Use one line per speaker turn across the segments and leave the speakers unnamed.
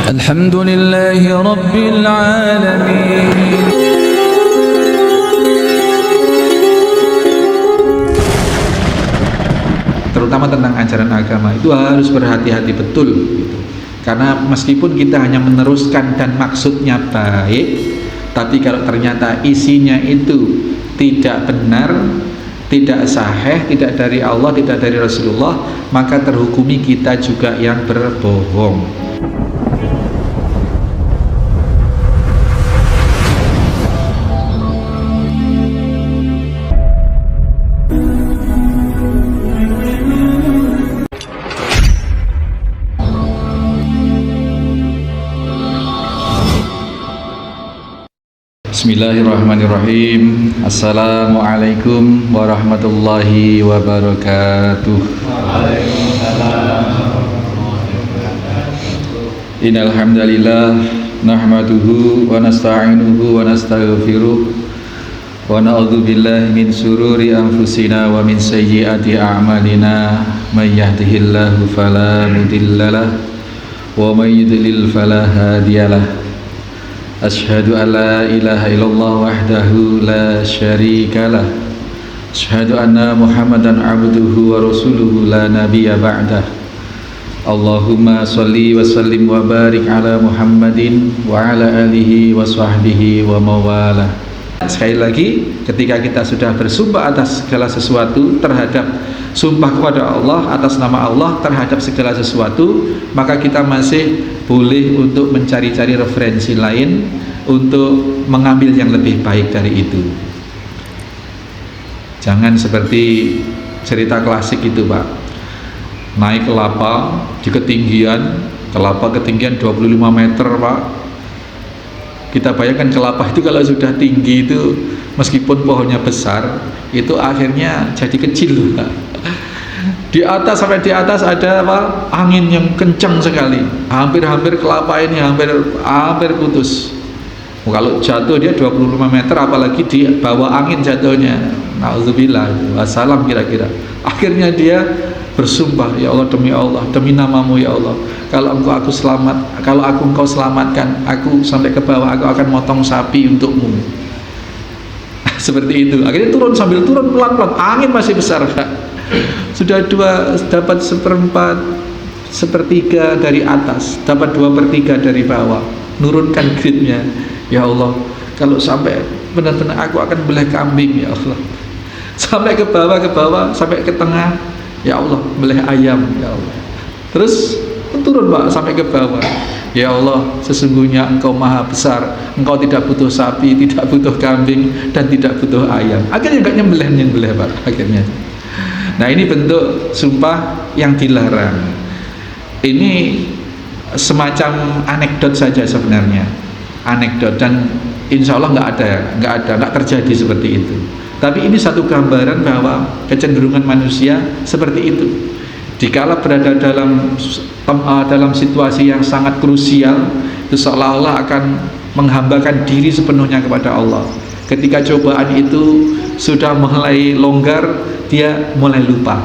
Alhamdulillahi Rabbil Alamin.
Terutama tentang ajaran agama itu harus berhati-hati betul gitu. Karena meskipun kita hanya meneruskan dan maksudnya baik, tapi kalau ternyata isinya itu tidak benar, tidak sahih, tidak dari Allah, tidak dari Rasulullah, maka terhukumi kita juga yang berbohong. Bismillahirrahmanirrahim. Assalamualaikum warahmatullahi wabarakatuh. Innal hamdalillah nahmaduhu wa nasta'inuhu wa nastaghfiruh wa na'udzu billahi min sururi anfusina wa min sayyiati a'malina may yahdihillahu fala mudhillalah wa may yudlil fala hadiyalah. Asyhadu an la ilaha illallah wahdahu la syarikalah. Asyhadu anna Muhammadan abduhu wa rasuluhu la nabiyya ba'dah. Allahumma sholli wa sallim wa barik ala Muhammadin wa ala alihi wa sahbihi wa mawala. Sekali lagi, ketika kita sudah bersumpah atas segala sesuatu, terhadap sumpah kepada Allah atas nama Allah terhadap segala sesuatu, maka kita masih boleh untuk mencari-cari referensi lain untuk mengambil yang lebih baik dari itu. Jangan seperti cerita klasik itu, Pak. Naik kelapa di ketinggian, kelapa ketinggian 25 meter, Pak. Kita bayangkan kelapa itu kalau sudah tinggi itu, meskipun pohonnya besar, itu akhirnya jadi kecil, Pak. Di atas, sampai di atas ada apa? Angin yang kencang sekali. Hampir-hampir kelapa ini hampir putus. Kalau jatuh dia 25 meter, apalagi di bawah angin jatuhnya. Nauzubillah, wassalam kira-kira. Akhirnya dia bersumpah, ya Allah, demi Allah, demi namamu ya Allah, kalau aku selamat, kalau engkau selamatkan aku sampai ke bawah, aku akan motong sapi untukmu. Seperti itu. Akhirnya turun, sambil turun pelan-pelan, angin masih besar, Kak. Sudah dapat sepertiga dari atas, dapat 2/3 dari bawah. Nurunkan grade-nya, ya Allah, kalau sampai benar-benar aku akan belah kambing ya Allah. Sampai ke bawah, sampai ke tengah, ya Allah, belah ayam ya Allah. Terus turun, Pak, sampai ke bawah. Ya Allah, sesungguhnya Engkau maha besar, Engkau tidak butuh sapi, tidak butuh kambing, dan tidak butuh ayam. Akhirnya enggak nyembelih, Pak, akhirnya. Nah, ini bentuk sumpah yang dilarang. Ini semacam anekdot saja sebenarnya, anekdot, dan insya Allah nggak terjadi seperti itu. Tapi ini satu gambaran bahwa kecenderungan manusia seperti itu. Dikala berada dalam situasi yang sangat krusial, itu seolah-olah akan menghambakan diri sepenuhnya kepada Allah. Ketika cobaan itu sudah mulai longgar, dia mulai lupa.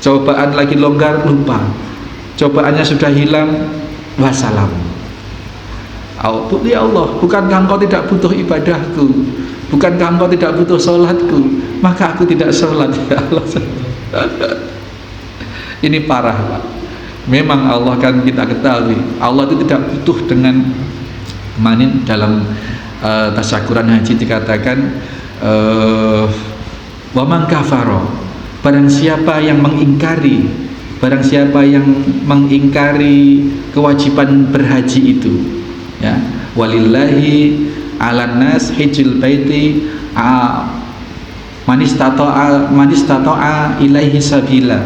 Cobaan lagi longgar, lupa. Cobaannya sudah hilang, wassalam. Ya Allah, bukankah Engkau tidak butuh ibadahku? Bukankah Engkau tidak butuh sholatku? Maka aku tidak sholat, ya Allah. Ini parah, Pak. Memang Allah kan kita ketahui, Allah itu tidak butuh dengan manin. Dalam tasyakuran haji dikatakan, wa man kafara, barang siapa yang mengingkari kewajiban berhaji itu, ya, walillahi 'alan nas hijjul baiti man istata'a ilaihi sabila.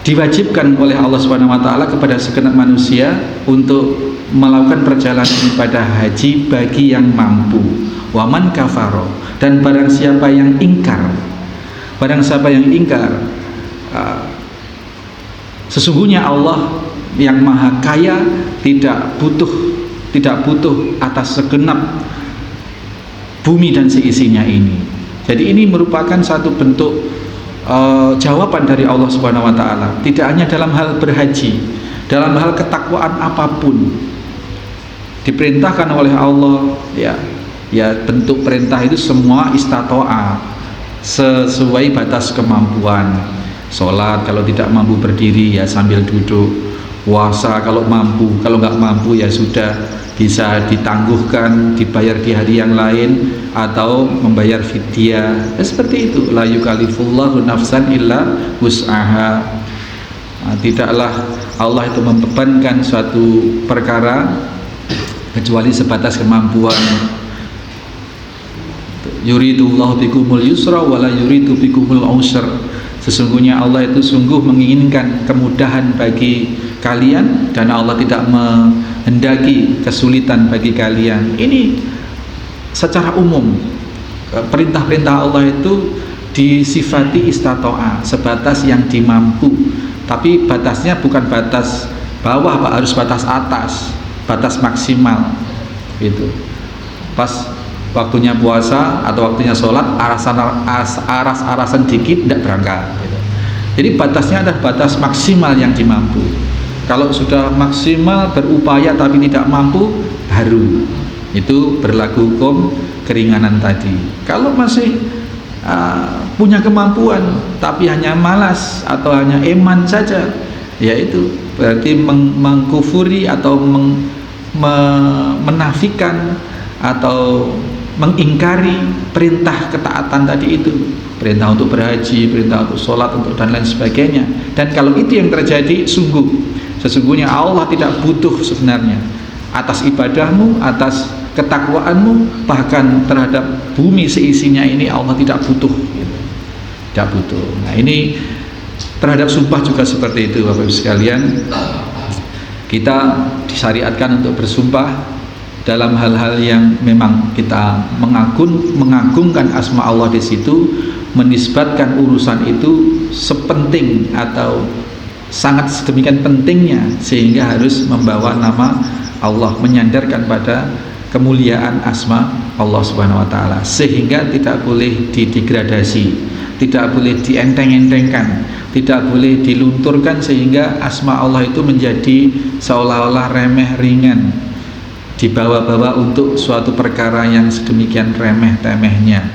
Diwajibkan oleh Allah Subhanahu wa taala kepada segenap manusia untuk melakukan perjalanan ibadah haji bagi yang mampu. Wa man kafara, dan barang siapa yang ingkar, sesungguhnya Allah yang maha kaya tidak butuh atas segenap bumi dan seisinya ini. Jadi ini merupakan satu bentuk jawaban dari Allah Subhanahu wa taala, tidak hanya dalam hal berhaji, dalam hal ketakwaan apapun diperintahkan oleh Allah, ya bentuk perintah itu semua istato'a, sesuai batas kemampuan. Sholat kalau tidak mampu berdiri ya sambil duduk, puasa kalau mampu, kalau nggak mampu ya sudah bisa ditangguhkan, dibayar di hari yang lain atau membayar fidyah. Seperti itu, la yukallifullahu nafsan illa wus'aha. Tidaklah Allah itu membebankan suatu perkara kecuali sebatas kemampuan. Yuridullahu bikumul yusra wala yuridu bikumul usra. Sesungguhnya Allah itu sungguh menginginkan kemudahan bagi kalian dan Allah tidak menghendaki kesulitan bagi kalian. Ini secara umum perintah-perintah Allah itu disifati istato'a, sebatas yang dimampu. Tapi batasnya bukan batas bawah, Pak, harus batas atas, batas maksimal gitu. Pas waktunya puasa atau waktunya sholat aras-arasan dikit tidak berangkat gitu. Jadi batasnya adalah batas maksimal yang dimampu. Kalau sudah maksimal berupaya tapi tidak mampu, baru itu berlaku hukum keringanan tadi. Kalau masih punya kemampuan tapi hanya malas atau hanya eman saja, yaitu berarti mengkufuri atau menafikan atau mengingkari perintah ketaatan tadi itu, perintah untuk berhaji, perintah untuk sholat, untuk dan lain sebagainya. Dan kalau itu yang terjadi, sesungguhnya Allah tidak butuh sebenarnya atas ibadahmu, atas ketakwaanmu, bahkan terhadap bumi seisinya ini Allah tidak butuh gitu. Tidak butuh. Nah, ini terhadap sumpah juga seperti itu, Bapak Ibu sekalian. Kita disyariatkan untuk bersumpah dalam hal-hal yang memang kita mengagungkan asma Allah di situ, menisbatkan urusan itu sepenting atau sangat sedemikian pentingnya sehingga harus membawa nama Allah, menyandarkan pada kemuliaan asma Allah Subhanahu wa taala, sehingga tidak boleh didegradasi, tidak boleh dienteng-entengkan, tidak boleh dilunturkan sehingga asma Allah itu menjadi seolah-olah remeh ringan, dibawa-bawa untuk suatu perkara yang sedemikian remeh-temehnya.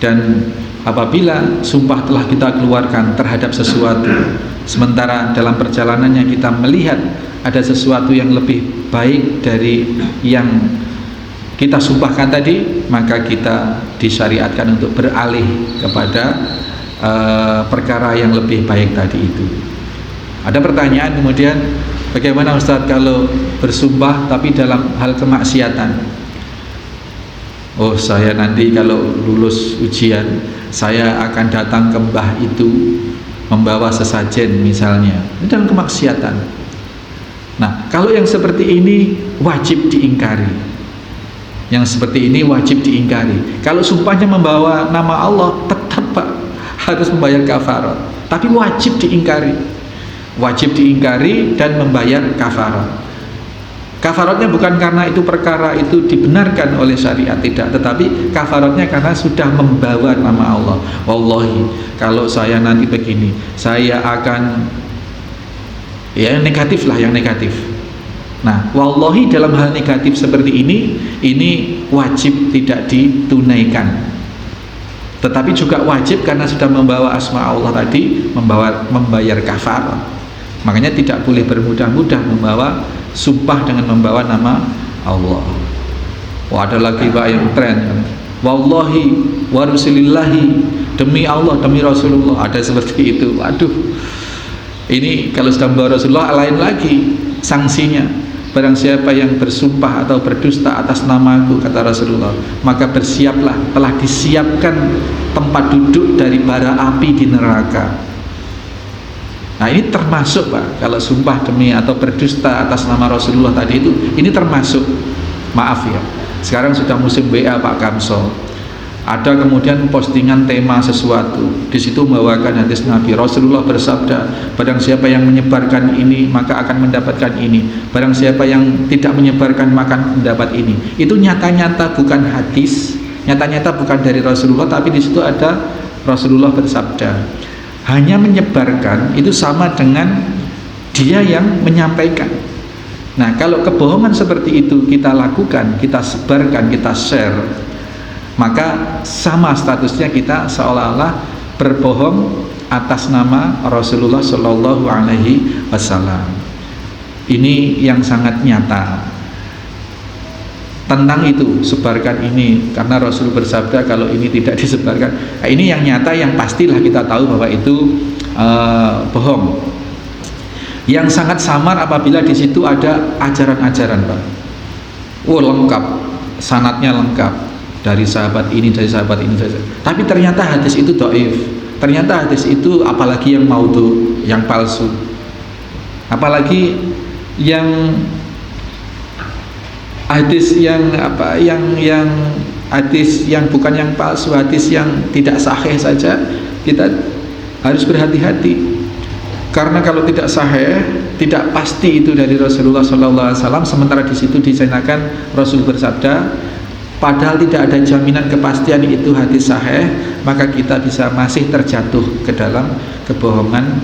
Dan apabila sumpah telah kita keluarkan terhadap sesuatu, sementara dalam perjalanannya kita melihat ada sesuatu yang lebih baik dari yang kita sumpahkan tadi, maka kita disyariatkan untuk beralih kepada perkara yang lebih baik tadi itu. Ada pertanyaan kemudian, bagaimana Ustadz kalau bersumpah tapi dalam hal kemaksiatan? Oh, saya nanti kalau lulus ujian saya akan datang ke mbah itu membawa sesajen misalnya, ini dalam kemaksiatan. Nah, kalau yang seperti ini wajib diingkari. Yang seperti ini wajib diingkari. Kalau sumpahnya membawa nama Allah, tetap Pak harus membayar kafarat, tapi wajib diingkari. Wajib diingkari dan membayar kafarat. Kafaratnya bukan karena itu perkara itu dibenarkan oleh syariat, tidak, tetapi kafaratnya karena sudah membawa nama Allah. Wallahi, kalau saya nanti begini, saya akan, ya negatif lah, yang negatif. Nah, wallahi dalam hal negatif seperti ini wajib tidak ditunaikan. Tetapi juga wajib karena sudah membawa asma Allah tadi, membayar kafarat. Makanya tidak boleh bermudah-mudah membawa sumpah dengan membawa nama Allah. Wah, ada lagi Pak yang tren, wallahi wa rasulillahi, demi Allah, demi Rasulullah, ada seperti itu. Waduh, ini kalau sudah membawa Rasulullah lain lagi sanksinya. Barang siapa yang bersumpah atau berdusta atas namaku, kata Rasulullah, maka bersiaplah, telah disiapkan tempat duduk dari bara api di neraka. Nah, ini termasuk Pak, kalau sumpah demi atau berdusta atas nama Rasulullah tadi itu, ini termasuk. Maaf ya, sekarang sudah musim WA Pak Kamso, ada kemudian postingan tema sesuatu, di situ membawakan hadis Nabi. Rasulullah bersabda, barang siapa yang menyebarkan ini maka akan mendapatkan ini, barang siapa yang tidak menyebarkan maka mendapat ini. Itu nyata-nyata bukan hadis, nyata-nyata bukan dari Rasulullah, tapi di situ ada Rasulullah bersabda. Hanya menyebarkan itu sama dengan dia yang menyampaikan. Nah, kalau kebohongan seperti itu kita lakukan, kita sebarkan, kita share, maka sama statusnya kita seolah-olah berbohong atas nama Rasulullah Shallallahu Alaihi Wasallam. Ini yang sangat nyata. Tentang itu, sebarkan ini, karena Rasul bersabda kalau ini tidak disebarkan. Nah, ini yang nyata, yang pastilah kita tahu bahwa itu bohong. Yang sangat samar apabila di situ ada ajaran-ajaran, Pak. Lengkap, sanadnya lengkap, dari sahabat ini, dari sahabat ini, tapi ternyata hadis itu dhaif. Ternyata hadis itu, apalagi yang maudhu, yang palsu, apalagi yang hadis yang hadis yang bukan yang palsu, hadis yang tidak sahih saja, kita harus berhati-hati. Karena kalau tidak sahih, tidak pasti itu dari Rasulullah SAW. Sementara di situ dijelaskan Rasul bersabda, padahal tidak ada jaminan kepastian itu hadis sahih, maka kita bisa masih terjatuh ke dalam kebohongan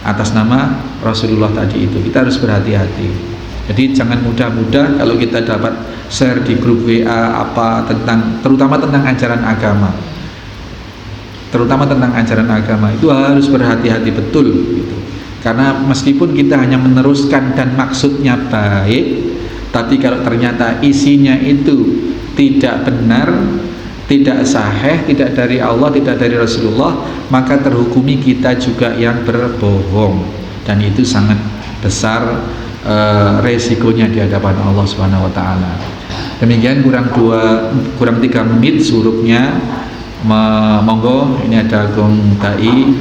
atas nama Rasulullah tadi itu. Kita harus berhati-hati. Jadi jangan mudah-mudah kalau kita dapat share di grup WA apa tentang, terutama tentang ajaran agama. Terutama tentang ajaran agama itu harus berhati-hati betul gitu. Karena meskipun kita hanya meneruskan dan maksudnya baik, tapi kalau ternyata isinya itu tidak benar, tidak sahih, tidak dari Allah, tidak dari Rasulullah, maka terhukumi kita juga yang berbohong, dan itu sangat besar resikonya di hadapan Allah Subhanahu wa taala. Demikian, kurang 3 menit surupnya. Monggo, ini ada gong dai.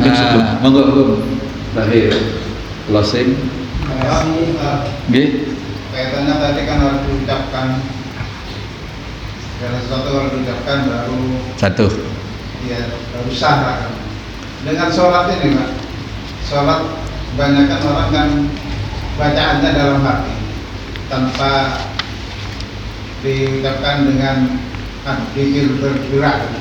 Monggo terakhir closing. Nggih.
Kaitannya tadi kan harus diucapkan, segala sesuatu harus diucapkan baru
Jatuh.
ya baru sah. Dengan sholat ini, Pak, sholat kebanyakan orang kan bacaannya dalam hati tanpa diucapkan dengan zikir bergerak.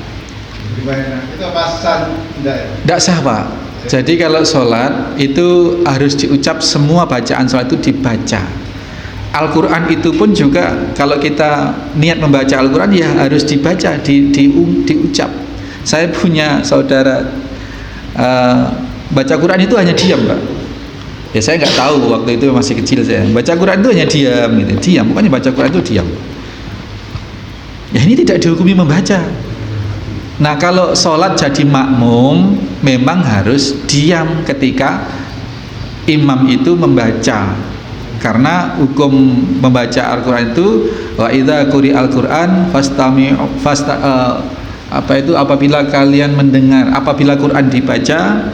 Itu apa sah?
Tidak sah, Pak. Jadi kalau sholat itu harus diucap, semua bacaan sholat itu dibaca. Al-Quran itu pun juga kalau kita niat membaca Al-Quran ya harus dibaca, diucap. Saya punya saudara baca Quran itu hanya diam, Pak. Ya saya nggak tahu, waktu itu masih kecil saya. Baca Quran itu hanya diam gitu, diam. Pokoknya baca Quran itu diam. Ya ini tidak dihukumi membaca. Nah, kalau sholat jadi makmum memang harus diam ketika imam itu membaca, karena hukum membaca Al-Quran itu wa idza quri'al Quran apabila kalian mendengar, apabila Quran dibaca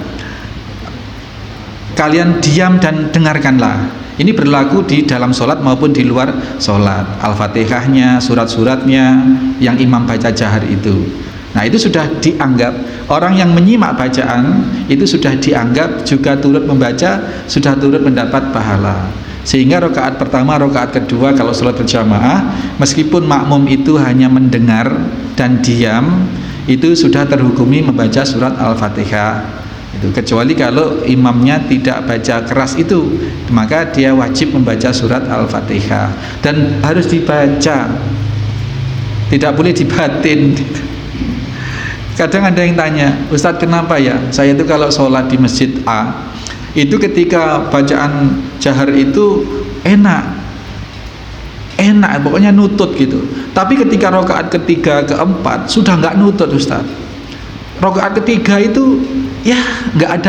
kalian diam dan dengarkanlah. Ini berlaku di dalam sholat maupun di luar sholat. Al-Fatihahnya, surat-suratnya yang imam baca jahar itu. Nah, itu sudah dianggap, orang yang menyimak bacaan itu sudah dianggap juga turut membaca, sudah turut mendapat pahala. Sehingga rakaat pertama, rakaat kedua kalau sholat berjamaah, meskipun makmum itu hanya mendengar dan diam, itu sudah terhukumi membaca surat Al-Fatihah. Itu kecuali kalau imamnya tidak baca keras itu, maka dia wajib membaca surat Al-Fatihah dan harus dibaca, tidak boleh dibatin. Kadang ada yang tanya, Ustadz kenapa ya saya itu kalau sholat di masjid A itu ketika bacaan jahar itu enak, pokoknya nutut gitu, tapi ketika rakaat ketiga, keempat sudah nggak nutut Ustadz. Rakaat ketiga itu ya nggak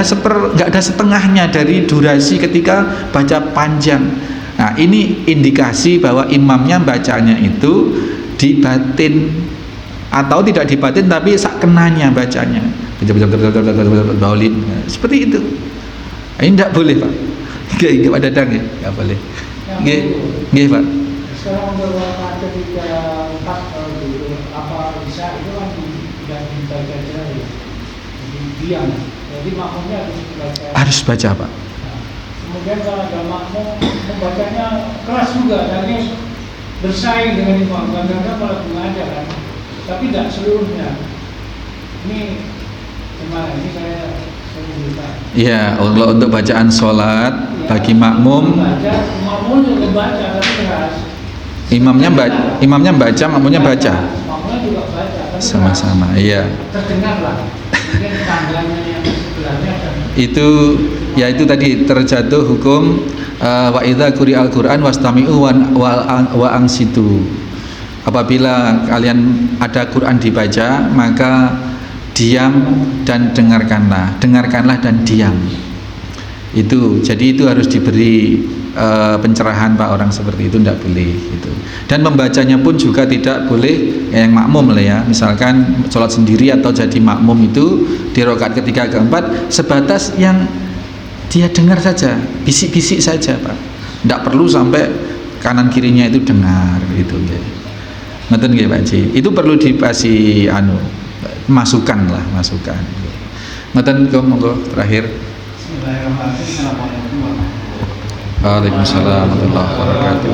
ada setengahnya dari durasi ketika baca panjang. Nah, ini indikasi bahwa imamnya bacanya itu dibatin atau tidak dibatin tapi sak kenanya bacanya. Seperti itu. Ini tidak boleh, Pak. Nggih, Pak Dadang ya, nggak boleh. Nggih, Pak.
Sekarang untuk rakaat ketiga 4 apa bisa itu kan tidak dibaca jari, diam. Jadi makmumnya harus baca.
Harus baca, Pak.
Nah, kemudian kalau ada makmum membacanya keras juga, dan ini bersaing dengan imam, kadang-kadang malah sengaja kan. Tapi tidak seluruhnya. Ini gimana? Ini saya minta.
Ya, untuk bacaan sholat bagi makmum
baca, makmum juga baca tapi keras.
imamnya baca, makmumnya baca
Makmumnya juga baca tapi
sama-sama.
keras.
Iya.
Terdengar lah. Mungkin tangganya yang sebelahnya akan
Itu ya itu tadi terjatuh hukum wa idza quri'al Qur'an wastami'u wa ansitu. Apabila kalian ada Quran dibaca, maka diam dan dengarkanlah dan diam. Itu jadi itu harus diberi pencerahan Pak, orang seperti itu tidak boleh gitu. Dan membacanya pun juga tidak boleh yang makmum lah ya. Misalkan sholat sendiri atau jadi makmum itu di rakaat ketiga keempat sebatas yang dia dengar saja, bisik-bisik saja Pak. Tidak perlu sampai kanan kirinya itu dengar gitu ya. Ngoten nggih Pak Ji. Itu perlu dipasi masukan. Ngoten monggo terakhir. Waalaikumsalam warahmatullahi wabarakatuh.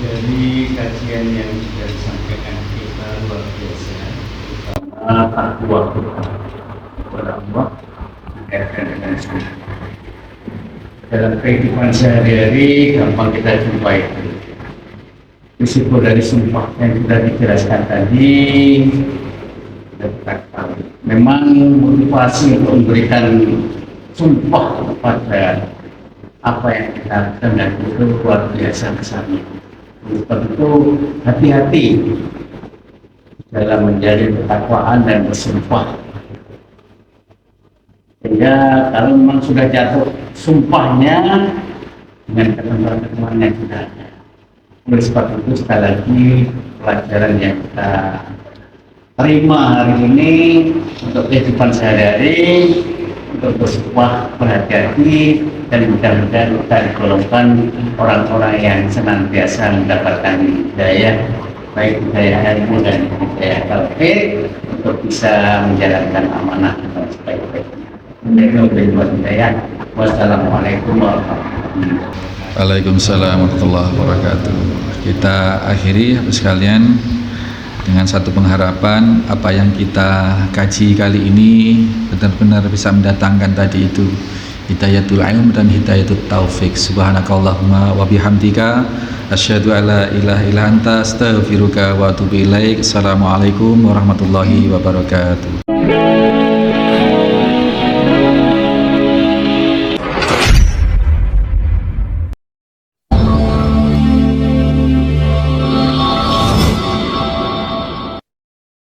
Dari kajian yang sudah disampaikan kita luar biasa, terutama takwa kepada Allah dikaitkan dengan sunnah. Dalam kehidupan sehari-hari gampang kita jumpai risiko dari sumpah yang sudah dijelaskan tadi. Memang motivasi untuk memberikan sumpah kepada apa yang kita lakukan dan itu luar biasa besarnya. Sebab itu hati-hati dalam menjalin ketakwaan dan bersumpah. Sehingga kalau memang sudah jatuh sumpahnya dengan ketentuan-ketentuan yang sudah ada. Oleh sebab itu sekali lagi pelajaran yang kita terima hari ini untuk kehidupan sehari-hari, untuk bersumpah berhati-hati dan mudah-mudahan kita digolongkan orang-orang yang senantiasa mendapatkan hidayah, baik hidayah ilmu dan hidayah taufik untuk bisa menjalankan amanah dengan sebaik-baiknya. Wassalamualaikum warahmatullahi wabarakatuh.
Waalaikumsalam warahmatullahi wabarakatuh. Kita akhiri habis sekalian dengan satu pengharapan apa yang kita kaji kali ini benar-benar bisa mendatangkan tadi itu hidayatul ilm dan hidayatul taufik. Subhanakallahumma wa bihamdika asyhadu alla ilaha illa anta astaghfiruka wa atubu ilaik. Assalamualaikum warahmatullahi wabarakatuh.